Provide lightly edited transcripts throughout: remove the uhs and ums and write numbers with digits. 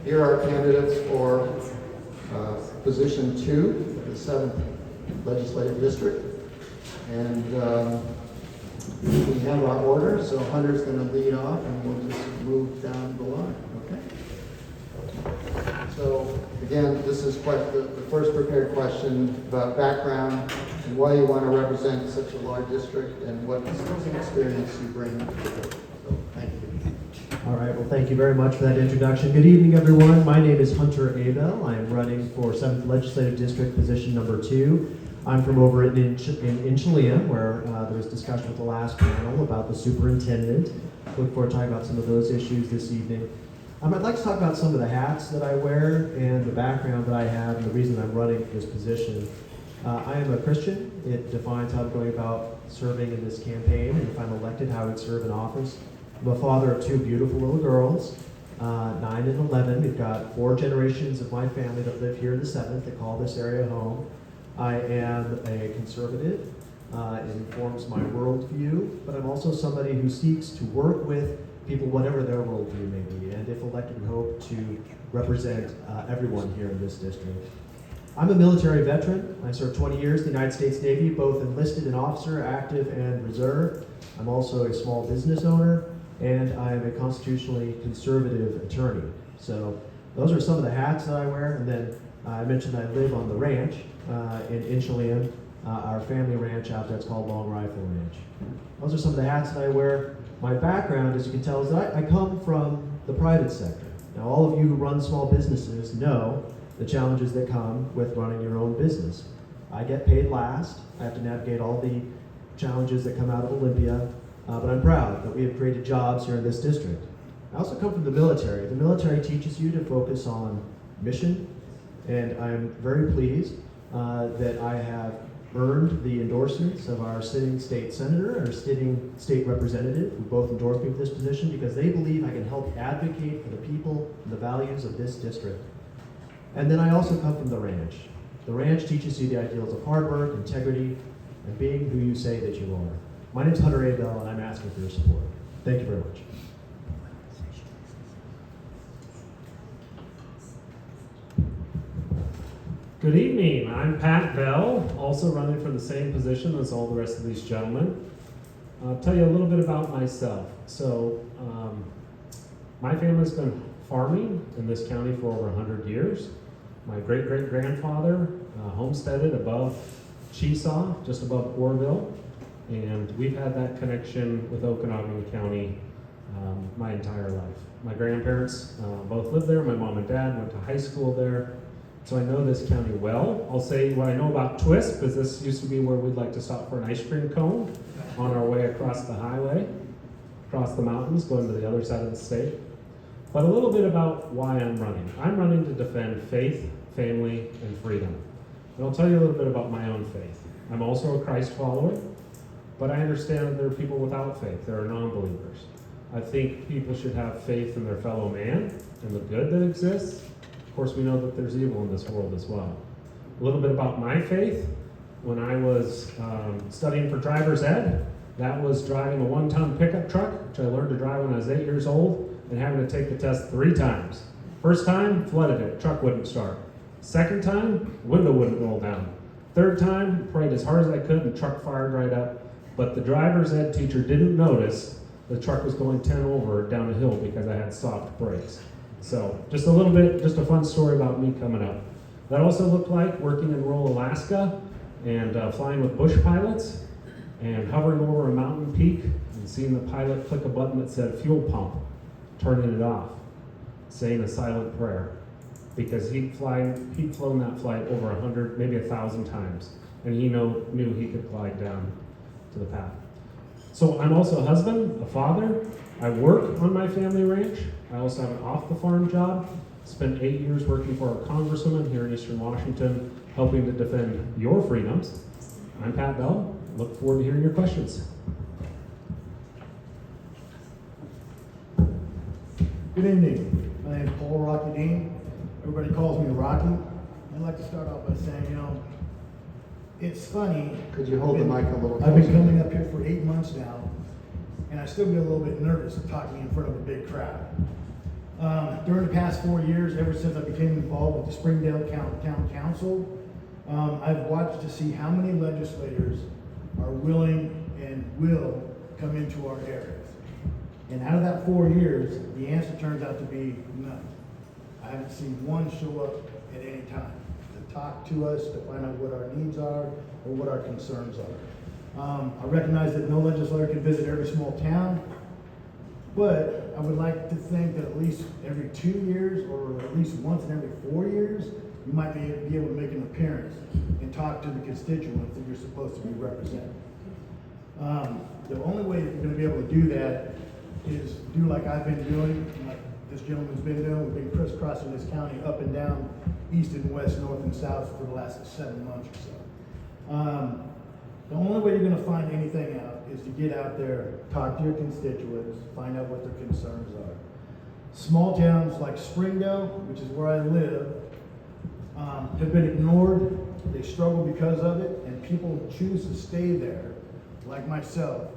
Here are candidates for position 2, the 7th Legislative District. And we have our order, so Hunter's going to lead off and we'll just move down the line, okay? So again, this is the first prepared question about background and why you want to represent such a large district and what skills and experience you bring to the board. So thank you. All right, well, thank you very much for that introduction. Good evening, everyone. My name is Hunter Abel. I am running for 7th Legislative District, position number 2. I'm from over in Inchelium, where there was discussion with the last panel about the superintendent. Look forward to talking about some of those issues this evening. I'd like to talk about some of the hats that I wear and the background that I have and the reason I'm running for this position. I am a Christian. It defines how I'm going about serving in this campaign, and if I'm elected, how I would serve in office. I'm a father of 2 beautiful little girls, 9 and 11. We've got 4 generations of my family that live here in the 7th that call this area home. I am a conservative. It informs my worldview, but I'm also somebody who seeks to work with people, whatever their worldview may be, and if elected, would hope to represent everyone here in this district. I'm a military veteran. I served 20 years in the United States Navy, both enlisted and officer, active and reserve. I'm also a small business owner, and I am a constitutionally conservative attorney. So those are some of the hats that I wear, and then I mentioned I live on the ranch in Inchelium, our family ranch out there. It's called Long Rifle Ranch. Those are some of the hats that I wear. My background, as you can tell, is that I come from the private sector. Now, all of you who run small businesses know the challenges that come with running your own business. I get paid last. I have to navigate all the challenges that come out of Olympia, but I'm proud that we have created jobs here in this district. I also come from the military. The military teaches you to focus on mission, and I'm very pleased that I have earned the endorsements of our sitting state senator, our sitting state representative, who both endorsed me for this position because they believe I can help advocate for the people and the values of this district. And then I also come from the ranch. The ranch teaches you the ideals of hard work, integrity, and being who you say that you are. My name is Hunter Abel, and I'm asking for your support. Thank you very much. Good evening. I'm Pat Bell, also running for the same position as all the rest of these gentlemen. I'll tell you a little bit about myself. So, my family's been farming in this county for over 100 years. My great-great-grandfather homesteaded above Chesaw, just above Orville, and we've had that connection with Okanagan County my entire life. My grandparents both lived there. My mom and dad went to high school there. So I know this county well. I'll say what I know about Twisp, because this used to be where we'd like to stop for an ice cream cone on our way across the highway, across the mountains, going to the other side of the state. But a little bit about why I'm running. I'm running to defend faith, family, and freedom. And I'll tell you a little bit about my own faith. I'm also a Christ follower, but I understand that there are people without faith. There are non-believers. I think people should have faith in their fellow man and the good that exists. Of course, we know that there's evil in this world as well. A little bit about my faith. When I was studying for driver's ed, that was driving a 1-ton pickup truck, which I learned to drive when I was 8 years old, and having to take the test 3 times. First time, flooded it, truck wouldn't start. Second time, window wouldn't roll down. Third time, prayed as hard as I could, and the truck fired right up. But the driver's ed teacher didn't notice the truck was going 10 over down a hill because I had soft brakes. So just a little bit, just a fun story about me coming up. That also looked like working in rural Alaska and flying with bush pilots and hovering over a mountain peak and seeing the pilot click a button that said fuel pump, turning it off, saying a silent prayer, because he'd flown that flight over 100, maybe 1,000 times, and he knew he could glide down to the path. So I'm also a husband, a father. I work on my family ranch. I also have an off-the-farm job. Spent 8 years working for a congresswoman here in Eastern Washington, helping to defend your freedoms. I'm Pat Bell. Look forward to hearing your questions. Good evening. My name is Paul Rocky Dean. Everybody calls me Rocky. I'd like to start off by saying, it's funny. Could you hold the mic a little closer? I've been coming up here for 8 months now, and I still get a little bit nervous talking in front of a big crowd. During the past 4 years, ever since I became involved with the Springdale Town Council, I've watched to see how many legislators are willing and will come into our areas. And out of that 4 years, the answer turns out to be none. I haven't seen one show up at any time to talk to us, to find out what our needs are or what our concerns are. I recognize that no legislator can visit every small town, but I would like to think that at least every 2 years or at least once in every 4 years, you might be able to make an appearance and talk to the constituents that you're supposed to be representing. The only way that you're going to be able to do that is do like I've been doing, like this gentleman's been doing. We've been crisscrossing this county up and down, east and west, north and south for the last 7 months or so. The only way you're going to find anything out is to get out there, talk to your constituents, find out what their concerns are. Small towns like Springdale, which is where I live, have been ignored. They struggle because of it, and people choose to stay there, like myself,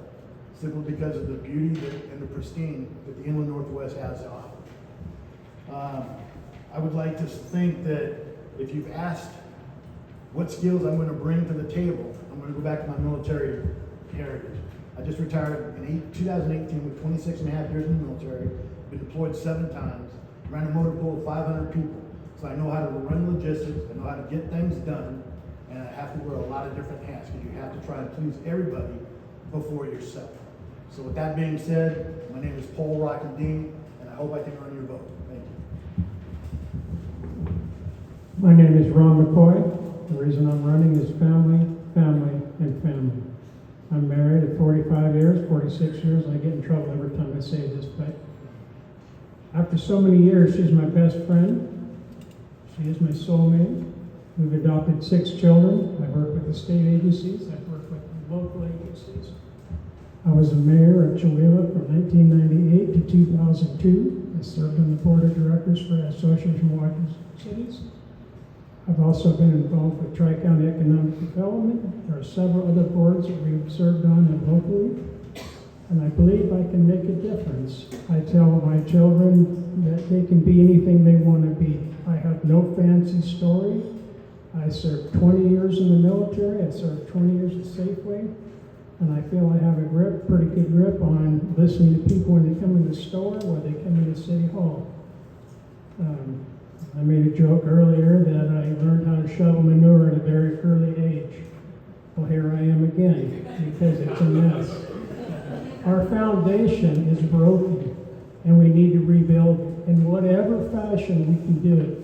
simply because of the beauty and the pristine that the Inland Northwest has to offer. I would like to think that if you've asked what skills I'm going to bring to the table, I'm going to go back to my military heritage. I just retired in 2018 with 26 and a half years in the military, been deployed 7 times, ran a motor pool of 500 people. So I know how to run logistics, I know how to get things done, and I have to wear a lot of different hats because you have to try and please everybody before yourself. So with that being said, my name is Paul Rocky Dean, and I hope I can earn your vote. Thank you. My name is Ron McCoy. The reason I'm running is family, family, and family. I'm married at 45 years, 46 years. I get in trouble every time I say this, but after so many years, she's my best friend. She is my soulmate. We've adopted 6 children. I work with the state agencies. I work with the local agencies. I was a mayor of Chewewa from 1998 to 2002. I served on the board of directors for the Association of Washington Cities. I've also been involved with Tri-County Economic Development. There are several other boards that we've served on locally, and I believe I can make a difference. I tell my children that they can be anything they want to be. I have no fancy story. I served 20 years in the military. I served 20 years at Safeway, and I feel I have a pretty good grip on listening to people when they come in the store or they come into City Hall. I made a joke earlier that I learned how to shovel manure at a very early age. Well, here I am again, because it's a mess. Our foundation is broken, and we need to rebuild in whatever fashion we can do it.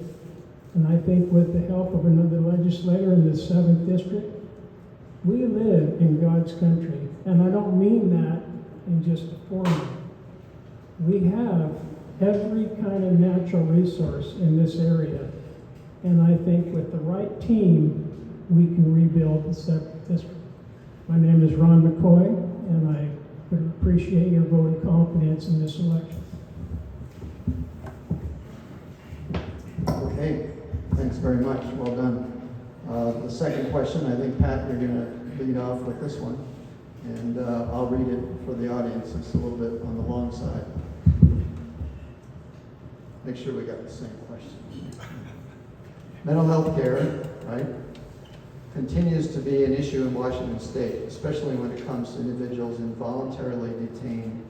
And I think with the help of another legislator in the 7th District, we live in God's country. And I don't mean that in just a formula. We have every kind of natural resource in this area. And I think with the right team, we can rebuild the 7th District. My name is Ron McCoy, and I would appreciate your vote of confidence in this election. Okay, thanks very much. Well done. The second question, I think, Pat, you're going to lead off with this one. And I'll read it for the audience. It's a little bit on the long side. Make sure we got the same question. Mental health care, right, continues to be an issue in Washington State, especially when it comes to individuals involuntarily detained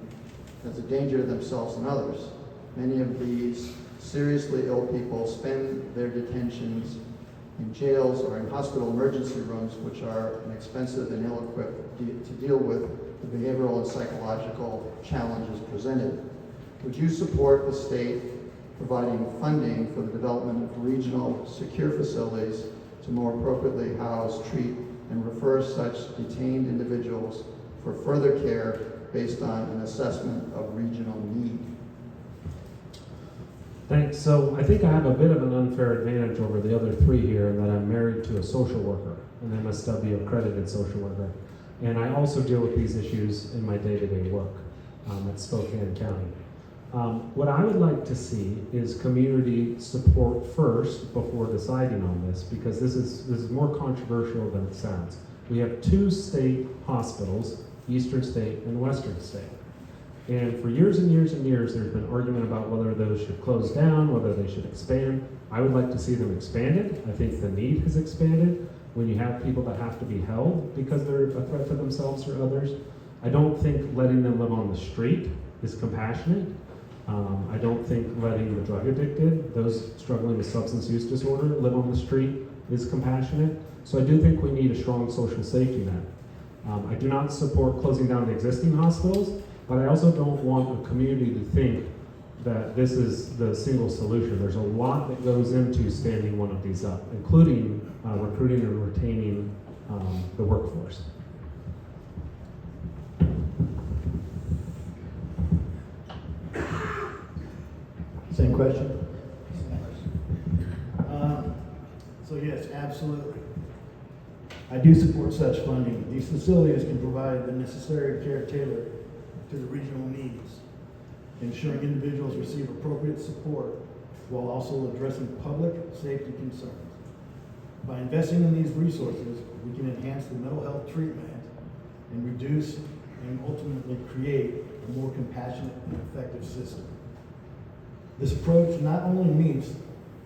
as a danger to themselves and others. Many of these seriously ill people spend their detentions in jails or in hospital emergency rooms, which are inexpensive and ill-equipped to deal with the behavioral and psychological challenges presented. Would you support the state providing funding for the development of regional secure facilities to more appropriately house, treat, and refer such detained individuals for further care based on an assessment of regional need? Thanks. So I think I have a bit of an unfair advantage over the other 3 here in that I'm married to a social worker, an MSW accredited social worker. And I also deal with these issues in my day-to-day work at Spokane County. What I would like to see is community support first before deciding on this, because this is more controversial than it sounds. We have 2 state hospitals, Eastern State and Western State. And for years and years and years, there's been argument about whether those should close down, whether they should expand. I would like to see them expanded. I think the need has expanded when you have people that have to be held because they're a threat to themselves or others. I don't think letting them live on the street is compassionate. I don't think letting the drug addicted, those struggling with substance use disorder, live on the street is compassionate. So I do think we need a strong social safety net. I do not support closing down the existing hospitals, but I also don't want a community to think that this is the single solution. There's a lot that goes into standing one of these up, including recruiting and retaining the workforce. Same question? So yes, absolutely. I do support such funding. These facilities can provide the necessary care tailored to the regional needs, ensuring individuals receive appropriate support while also addressing public safety concerns. By investing in these resources, we can enhance the mental health treatment and reduce and ultimately create a more compassionate and effective system. This approach not only meets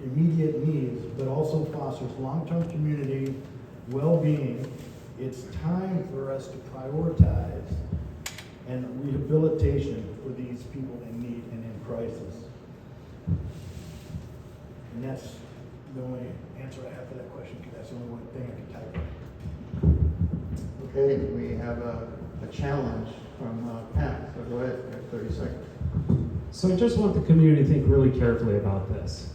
immediate needs, but also fosters long-term community well-being. It's time for us to prioritize and rehabilitation for these people in need and in crisis. And that's the only answer I have for that question, because that's the only one thing I can type. Okay, we have a challenge from Pat, so go ahead, you have 30 seconds. So I just want the community to think really carefully about this.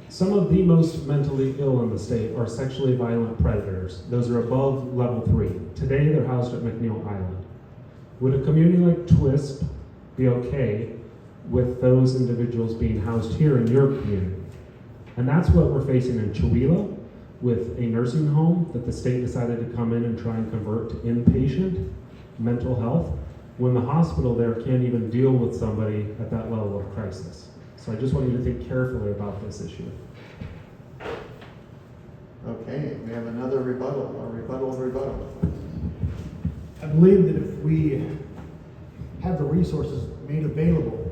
Some of the most mentally ill in the state are sexually violent predators. Those are above level 3. Today they're housed at McNeil Island. Would a community like Twisp be okay with those individuals being housed here in your community? And that's what we're facing in Chihuahua with a nursing home that the state decided to come in and try and convert to inpatient mental health, when the hospital there can't even deal with somebody at that level of crisis. So I just want you to think carefully about this issue. Okay, we have another rebuttal. I believe that if we have the resources made available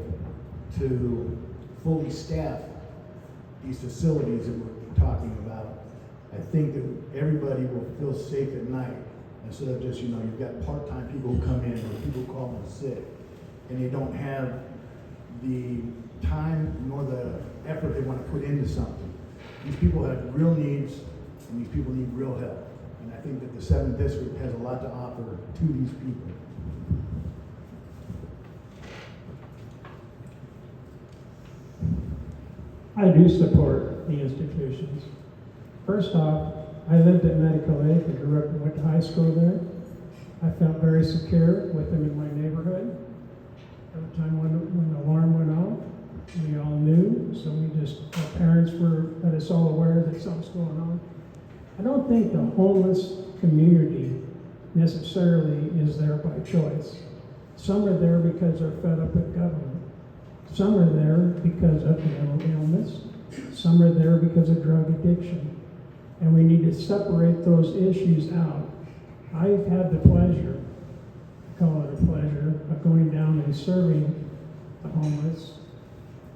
to fully staff these facilities that we're talking about, I think that everybody will feel safe at night, instead of just, you've got part-time people who come in or people who call in sick, and they don't have the time nor the effort they want to put into something. These people have real needs, and these people need real help. And I think that the 7th District has a lot to offer to these people. I do support the institutions. First off, I lived at Medical Lake and grew up and went to high school there. I felt very secure with them in my neighborhood. Every time when the alarm went off, we all knew, so our parents let us all aware that something's going on. I don't think the homeless community necessarily is there by choice. Some are there because they're fed up with government. Some are there because of mental illness. Some are there because of drug addiction. And we need to separate those issues out. I've had the pleasure, call it a pleasure, of going down and serving the homeless,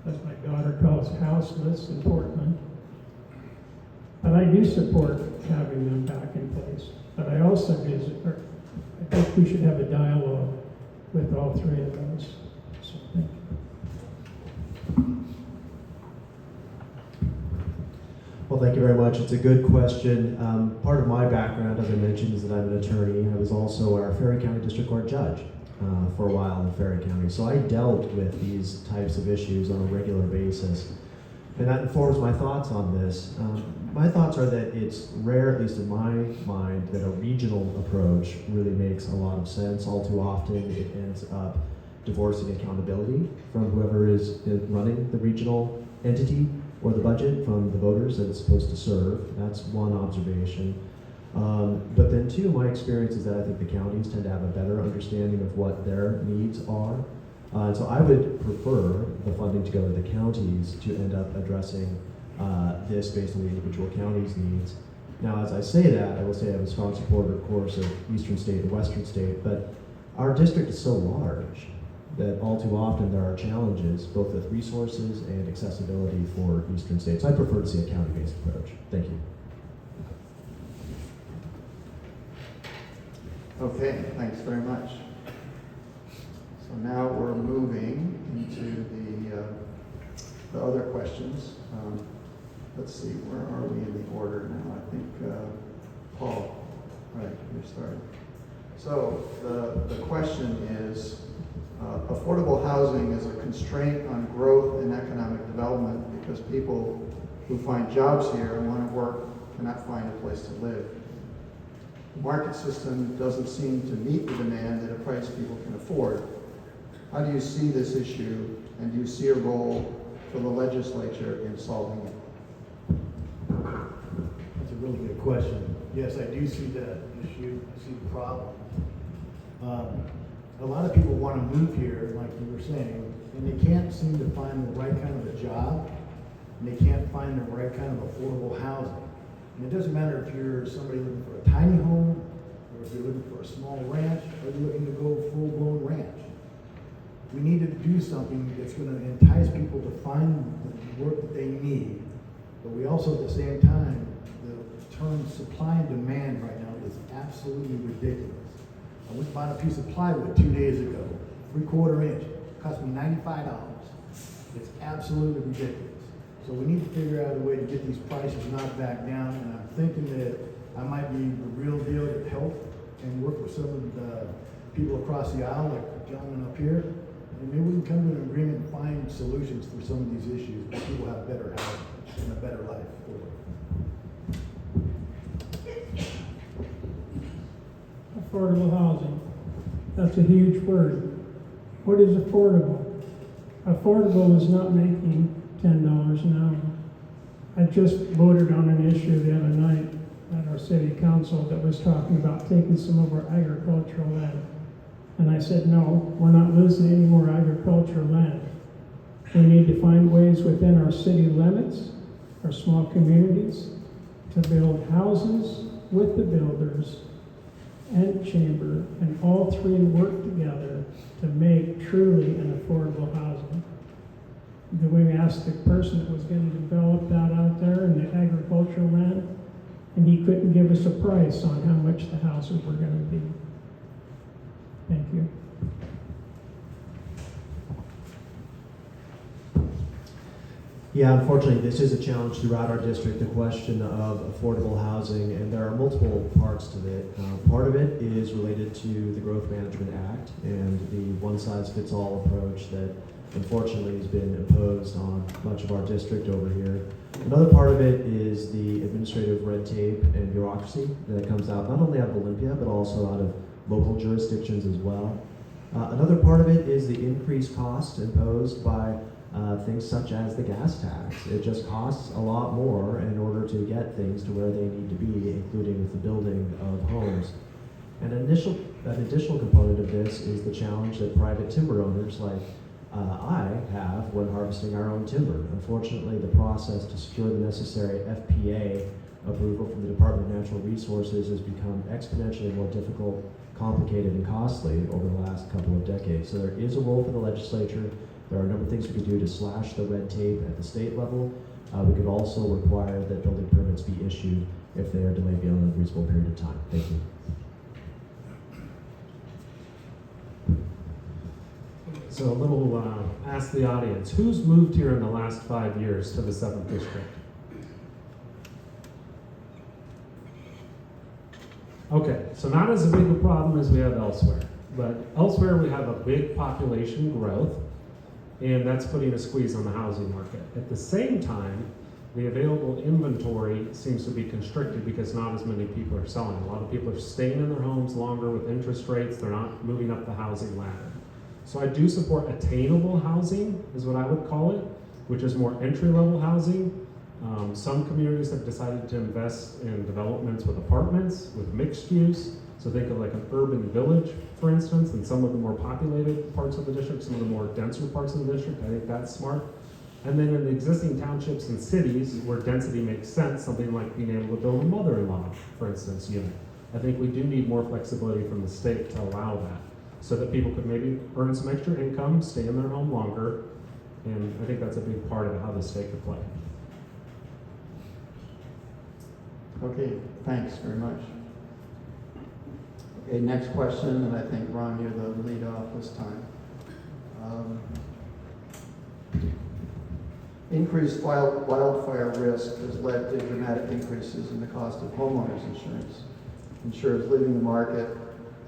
as my daughter calls houseless in Portland. But I do support having them back in place. But I also I think we should have a dialogue with all three of those. So thank you. Well, thank you very much. It's a good question. Part of my background, as I mentioned, is that I'm an attorney. I was also our Ferry County District Court judge for a while in Ferry County. So I dealt with these types of issues on a regular basis. And that informs my thoughts on this. My thoughts are that it's rare, at least in my mind, that a regional approach really makes a lot of sense. All too often, it ends up divorcing accountability from whoever is running the regional entity or the budget from the voters that it's supposed to serve. That's one observation. But then two, my experience is that I think the counties tend to have a better understanding of what their needs are. And so I would prefer the funding to go to the counties to end up addressing this based on the individual counties' needs. Now, as I say that, I will say I'm a strong supporter, of course, of Eastern State and Western State, but our district is so large that all too often there are challenges both with resources and accessibility for eastern states. I prefer to see a county-based approach. Thank you. Okay, thanks very much. So now we're moving into the other questions. Let's see, where are we in the order now? I think, Paul, right, you're starting. So the question is, affordable housing is a constraint on growth and economic development because people who find jobs here and want to work cannot find a place to live. The market system doesn't seem to meet the demand at a price people can afford. How do you see this issue, and do you see a role for the legislature in solving it? That's a really good question. Yes, I do see the issue, I see the problem. A lot of people want to move here, like you were saying, and they can't seem to find the right kind of a job, and they can't find the right kind of affordable housing. And it doesn't matter if you're somebody looking for a tiny home, or if you're looking for a small ranch, or you're looking to go full-blown ranch. We need to do something that's going to entice people to find the work that they need. But we also, at the same time, the term supply and demand right now is absolutely ridiculous. I went and bought a piece of plywood 2 days ago, 3/4 inch. It cost me $95. It's absolutely ridiculous. So we need to figure out a way to get these prices knocked back down, and I'm thinking that I might be the real deal to help and work with some of the people across the aisle, like the gentleman up here, and maybe we can come to an agreement and find solutions for some of these issues so people have better housing and a better life for them. Affordable housing. That's a huge word. What is affordable? Affordable is not making $10 an hour. I just voted on an issue the other night at our city council that was talking about taking some of our agricultural land. And I said, no, we're not losing any more agricultural land. We need to find ways within our city limits, our small communities, to build houses with the builders and chamber, and all three work together to make truly an affordable housing. Then we asked the person that was going to develop that out there in the agricultural land, and he couldn't give us a price on how much the houses were going to be. Thank you. Yeah, unfortunately, this is a challenge throughout our district, the question of affordable housing, and there are multiple parts to it. Part of it is related to the Growth Management Act and the one-size-fits-all approach that unfortunately has been imposed on much of our district over here. Another part of it is the administrative red tape and bureaucracy that comes out not only out of Olympia, but also out of local jurisdictions as well. Another part of it is the increased cost imposed by things such as the gas tax. It just costs a lot more in order to get things to where they need to be, including with the building of homes. And an additional component of this is the challenge that private timber owners like I have when harvesting our own timber. Unfortunately, the process to secure the necessary FPA approval from the Department of Natural Resources has become exponentially more difficult, complicated, and costly over the last couple of decades. So there is a role for the legislature. There are a number of things we could do to slash the red tape at the state level. We could also require that building permits be issued if they are delayed beyond a reasonable period of time. Thank you. So a little ask the audience, who's moved here in the last 5 years to the 7th District? Okay, so not as big a problem as we have elsewhere, but elsewhere we have a big population growth, and that's putting a squeeze on the housing market. At the same time, the available inventory seems to be constricted because not as many people are selling. A lot of people are staying in their homes longer with interest rates. They're not moving up the housing ladder. So I do support attainable housing, is what I would call it, which is more entry-level housing. Some communities have decided to invest in developments with apartments, with mixed use. So think of like an urban village, for instance, in some of the more populated parts of the district, some of the more denser parts of the district. I think that's smart. And then in the existing townships and cities where density makes sense, something like being able to build a mother-in-law, for instance, unit. I think we do need more flexibility from the state to allow that. so that people could maybe earn some extra income, stay in their home longer, and I think that's a big part of how the state could play. Okay, thanks very much. Okay, next question, and I think Ron, you're the lead off this time. Increased wildfire risk has led to dramatic increases in the cost of homeowners insurance. Insurers leaving the market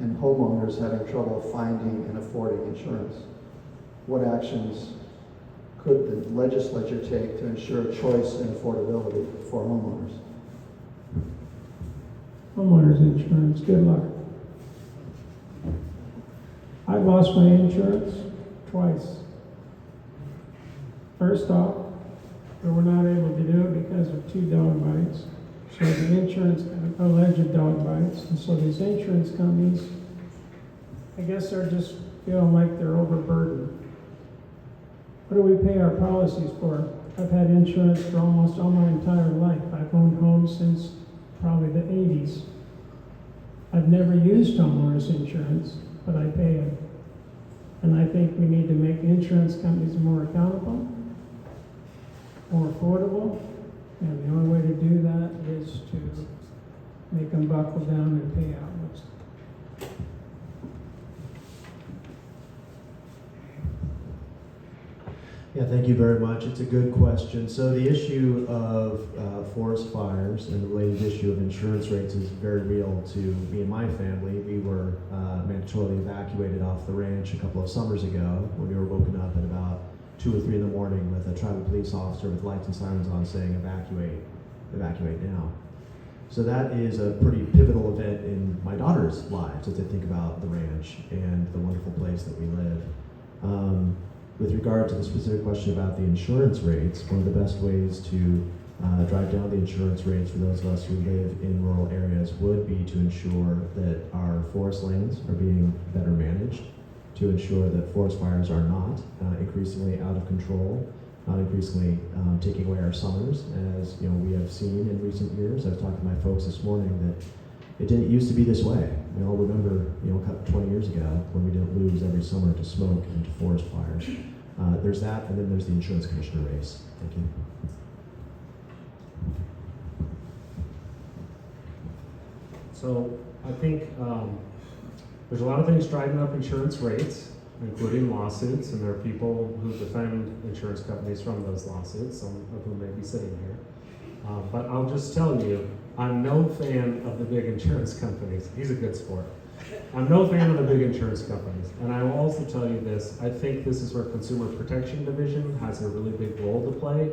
and homeowners having trouble finding and affording insurance. What actions could the legislature take to ensure choice and affordability for homeowners? Homeowners insurance, good luck. I've lost my insurance twice. First off, we were not able to do it because of 2 dog bites. So the insurance, alleged dog bites, and so these insurance companies, I guess they're just feeling like they're overburdened. What do we pay our policies for? I've had insurance for almost all my entire life. I've owned homes since probably the 80s. I've never used homeowners insurance, but I pay it. And I think we need to make insurance companies more accountable, more affordable, and the only way to do that is to make them buckle down and pay out. Yeah, thank you very much. It's a good question. So the issue of forest fires and the related issue of insurance rates is very real to me and my family. We were mandatorily evacuated off the ranch a couple of summers ago when we were woken up at about 2 or 3 in the morning with a tribal police officer with lights and sirens on saying, evacuate now. So that is a pretty pivotal event in my daughter's lives as they think about the ranch and the wonderful place that we live. With regard to the specific question about the insurance rates, one of the best ways to drive down the insurance rates for those of us who live in rural areas would be to ensure that our forest lands are being better managed, to ensure that forest fires are not increasingly out of control, not increasingly taking away our summers, as we have seen in recent years. I've talked to my folks this morning that it didn't used to be this way. We all remember, 20 years ago when we didn't lose every summer to smoke and to forest fires. There's that, and then there's the insurance commissioner race. Thank you. So I think there's a lot of things driving up insurance rates, including lawsuits, and there are people who defend insurance companies from those lawsuits, some of whom may be sitting here. But I'll just tell you, I'm no fan of the big insurance companies. He's a good sport. I'm no fan of the big insurance companies. And I will also tell you this, I think this is where Consumer Protection Division has a really big role to play,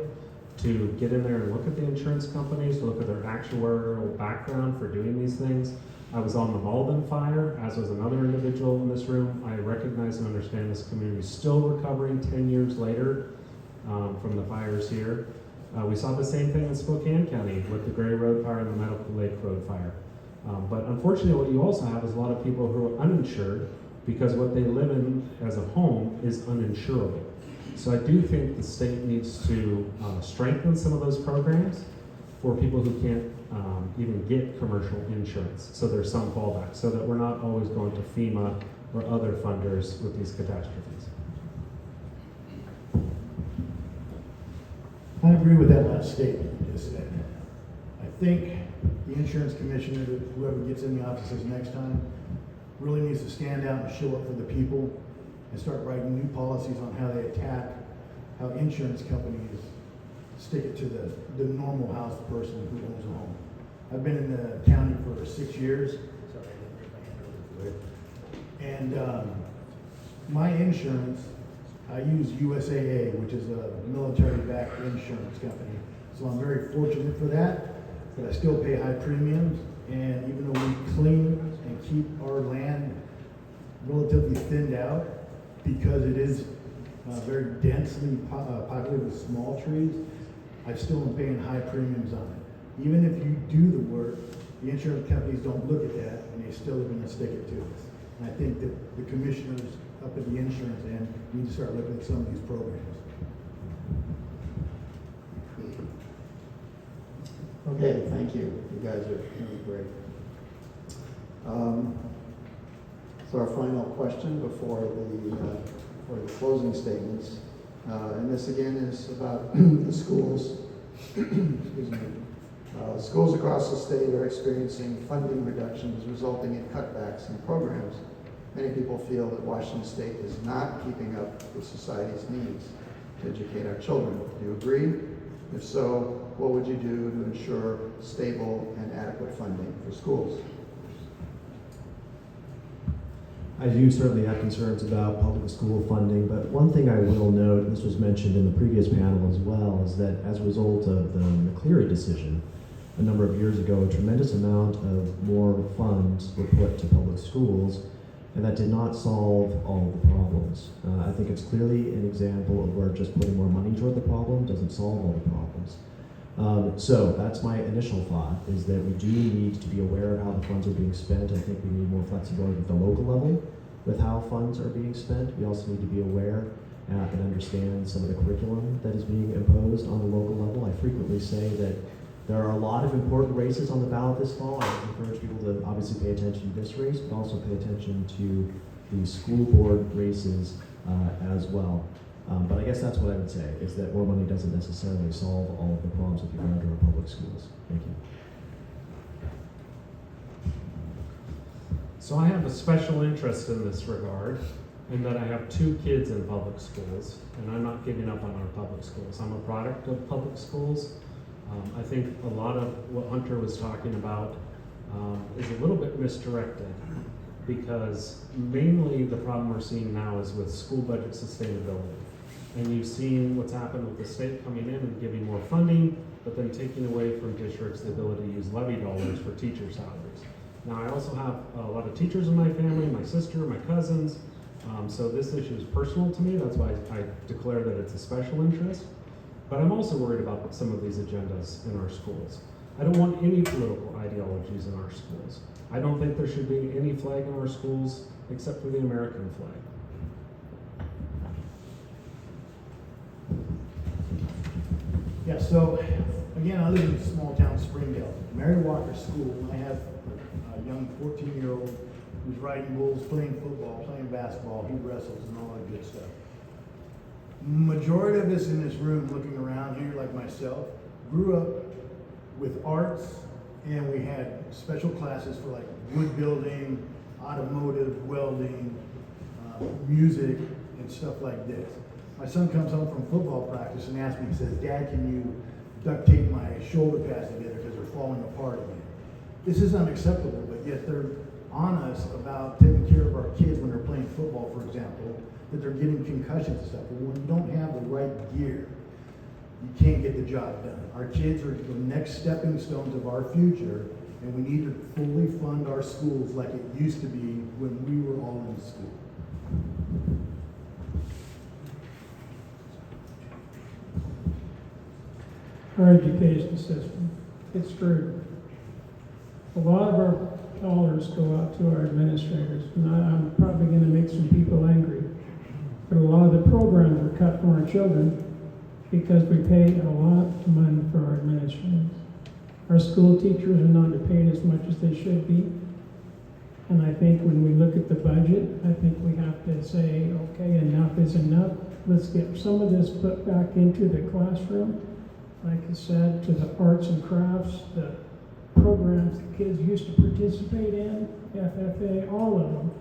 to get in there and look at the insurance companies, to look at their actuarial background for doing these things. I was on the Malden fire, as was another individual in this room. I recognize and understand this community is still recovering 10 years later from the fires here. We saw the same thing in Spokane County with the Gray Road fire and the Medical Lake Road fire. But unfortunately, what you also have is a lot of people who are uninsured because what they live in as a home is uninsurable. So I do think the state needs to strengthen some of those programs for people who can't even get commercial insurance. So there's some fallback, so that we're not always going to FEMA or other funders with these catastrophes. I agree with that last statement you just said. I think the insurance commissioner, whoever gets in the offices next time, really needs to stand out and show up for the people and start writing new policies on how they attack how insurance companies stick it to the normal house person who owns a home. I've been in the county for 6 years. Sorry, I didn't bring my hand over there. And my insurance, I use USAA, which is a military-backed insurance company. So I'm very fortunate for that, but I still pay high premiums. And even though we clean and keep our land relatively thinned out, because it is very densely populated with small trees, I still am paying high premiums on it. Even if you do the work, the insurance companies don't look at that, and they still are going to stick it to us. And I think that the commissioners up at the insurance end need to start looking at some of these programs. Okay, thank you. You guys are doing great. So our final question before the closing statements, and this again is about the schools. Excuse me. Schools across the state are experiencing funding reductions resulting in cutbacks in programs. Many people feel that Washington State is not keeping up with society's needs to educate our children. Do you agree? If so, what would you do to ensure stable and adequate funding for schools? I do certainly have concerns about public school funding, but one thing I will note, and this was mentioned in the previous panel as well, is that as a result of the McCleary decision a number of years ago, a tremendous amount of more funds were put to public schools, and that did not solve all of the problems. I think it's clearly an example of where just putting more money toward the problem doesn't solve all the problems. So that's my initial thought, is that we do need to be aware of how the funds are being spent. I think we need more flexibility at the local level with how funds are being spent. We also need to be aware and understand some of the curriculum that is being imposed on the local level. I frequently say that there are a lot of important races on the ballot this fall. I encourage people to obviously pay attention to this race, but also pay attention to the school board races as well. But I guess that's what I would say, is that more money doesn't necessarily solve all of the problems with regard to our public schools. Thank you. So I have a special interest in this regard, in that I have 2 kids in public schools, and I'm not giving up on our public schools. I'm a product of public schools. I think a lot of what Hunter was talking about is a little bit misdirected, because mainly the problem we're seeing now is with school budget sustainability. And you've seen what's happened with the state coming in and giving more funding, but then taking away from districts the ability to use levy dollars for teacher salaries. Now, I also have a lot of teachers in my family, my sister, my cousins, so this issue is personal to me. That's why I declare that it's a special interest. But I'm also worried about some of these agendas in our schools. I don't want any political ideologies in our schools. I don't think there should be any flag in our schools except for the American flag. Yeah, so again, I live in small town Springdale. Mary Walker School, I have a young 14-year-old who's riding bulls, playing football, playing basketball, he wrestles and all that good stuff. Majority of us in this room looking around here, like myself, grew up with arts, and we had special classes for like wood building, automotive, welding, music, and stuff like this. My son comes home from football practice and asks me, he says, "Dad, can you duct tape my shoulder pads together because they're falling apart again?" This is unacceptable, but yet they're on us about taking care of our kids when they're playing football, for example, that they're getting concussions and stuff. But when you don't have the right gear, you can't get the job done. Our kids are the next stepping stones of our future, and we need to fully fund our schools like it used to be when we were all in school. Our education system, it's screwed. A lot of our dollars go out to our administrators, and I'm probably going to make some people angry. But a lot of the programs are cut for our children because we pay a lot of money for our administrators. Our school teachers are not paid as much as they should be. And I think when we look at the budget, I think we have to say, okay, enough is enough. Let's get some of this put back into the classroom. Like I said, to the arts and crafts, the programs the kids used to participate in, FFA, all of them.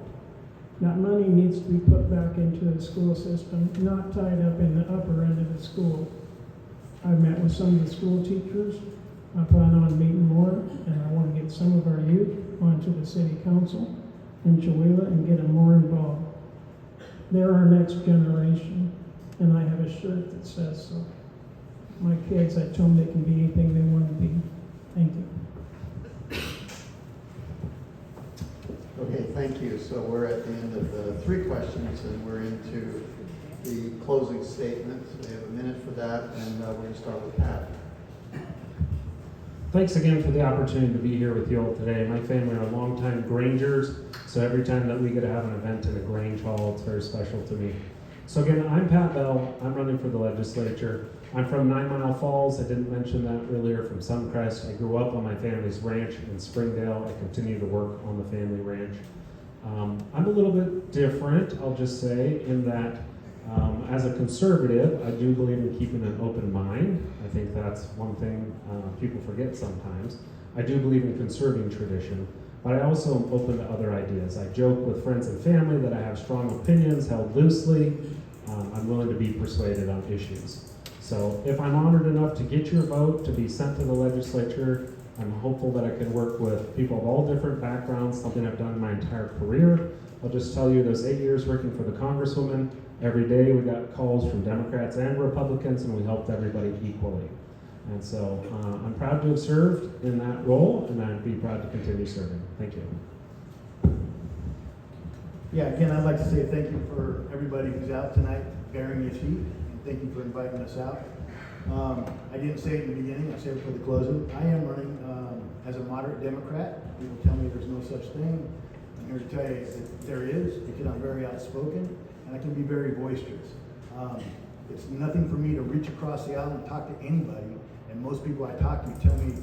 That money needs to be put back into the school system, not tied up in the upper end of the school. I've met with some of the school teachers. I plan on meeting more, and I want to get some of our youth onto the city council in Chihuahua and get them more involved. They're our next generation, and I have a shirt that says so. My kids, I tell them they can be anything they want to be. Thank you. Okay, thank you. So we're at the end of the 3 questions, and we're into the closing statement. We have a minute for that, and we're going to start with Pat. Thanks again for the opportunity to be here with you all today. My family are longtime Grangers, so every time that we get to have an event in a Grange Hall, it's very special to me. So again, I'm Pat Bell. I'm running for the legislature. I'm from 9 Mile Falls. I didn't mention that earlier, from Suncrest. I grew up on my family's ranch in Springdale. I continue to work on the family ranch. I'm a little bit different, I'll just say, in that as a conservative, I do believe in keeping an open mind. I think that's one thing people forget sometimes. I do believe in conserving tradition, but I also am open to other ideas. I joke with friends and family that I have strong opinions held loosely. I'm willing to be persuaded on issues. So if I'm honored enough to get your vote to be sent to the legislature, I'm hopeful that I can work with people of all different backgrounds, something I've done my entire career. I'll just tell you, those 8 years working for the Congresswoman, every day we got calls from Democrats and Republicans, and we helped everybody equally. And so I'm proud to have served in that role, and I'd be proud to continue serving. Thank you. Yeah, again, I'd like to say thank you for everybody who's out tonight bearing this heat, and thank you for inviting us out. I didn't say it in the beginning, I said it for the closing. I am running as a moderate Democrat. People tell me there's no such thing. I'm here to tell you that there is, because I'm very outspoken, and I can be very boisterous. It's nothing for me to reach across the aisle and talk to anybody, and most people I talk to tell me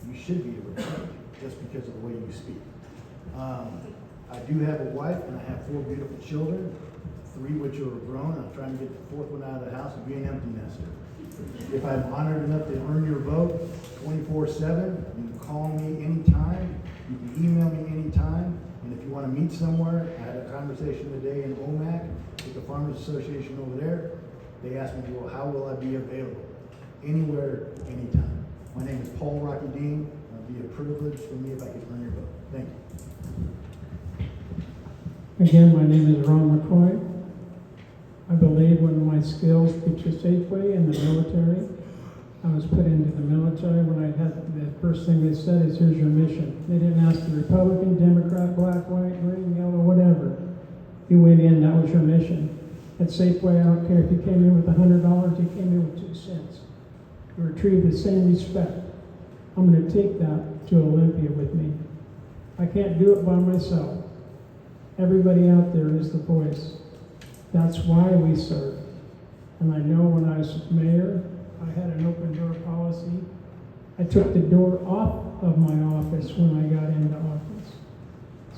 you should be a Republican just because of the way you speak. I do have a wife, and I have 4 beautiful children, 3 which are grown. I'm trying to get the 4th one out of the house and be an empty nester. If I'm honored enough to earn your vote 24/7, you can call me anytime, you can email me anytime, and if you want to meet somewhere, I had a conversation today in OMAC with the Farmers Association over there. They asked me, well, how will I be available? Anywhere, anytime. My name is Paul Rocky Dean. It'd be a privilege for me if I could earn your vote. Thank you. Again, my name is Ron McCoy. I believe one of my skills teach a safe way in the military. I was put into the military when I had the first thing they said is, here's your mission. They didn't ask the Republican, Democrat, black, white, green, yellow, whatever. You went in, that was your mission. At Safeway, I don't care if you came in with $100, you came in with 2 cents. You were treated the same respect. I'm going to take that to Olympia with me. I can't do it by myself. Everybody out there is the voice. That's why we serve. And I know when I was mayor, I had an open door policy. I took the door off of my office when I got into office.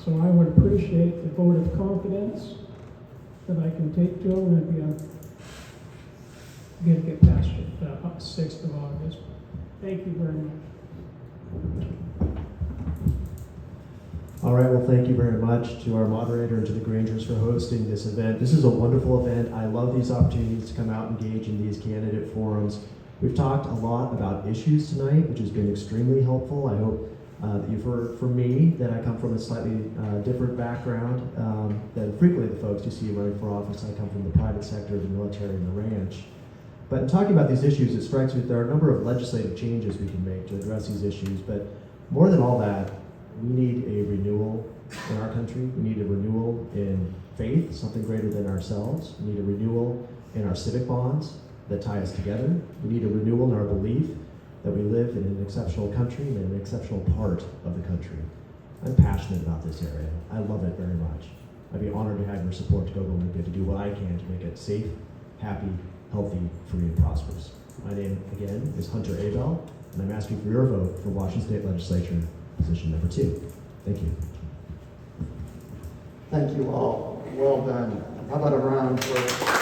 So I would appreciate the vote of confidence that I can take to Olympia. Get past it, the 6th of August. Thank you very much. All right, well, thank you very much to our moderator and to the Grangers for hosting this event. This is a wonderful event. I love these opportunities to come out and engage in these candidate forums. We've talked a lot about issues tonight, which has been extremely helpful. I hope that you've heard from me that I come from a slightly different background than frequently the folks you see running for office. I come from the private sector, the military, and the ranch. But in talking about these issues, it strikes me that there are a number of legislative changes we can make to address these issues. But more than all that, we need a renewal in our country. We need a renewal in faith, something greater than ourselves. We need a renewal in our civic bonds that tie us together. We need a renewal in our belief that we live in an exceptional country and an exceptional part of the country. I'm passionate about this area. I love it very much. I'd be honored to have your support to go to Olympia to do what I can to make it safe, happy, healthy, free, and prosperous. My name, again, is Hunter Abel, and I'm asking for your vote for Washington State Legislature, position number 2. Thank you. Thank you all. Well done. How about a round for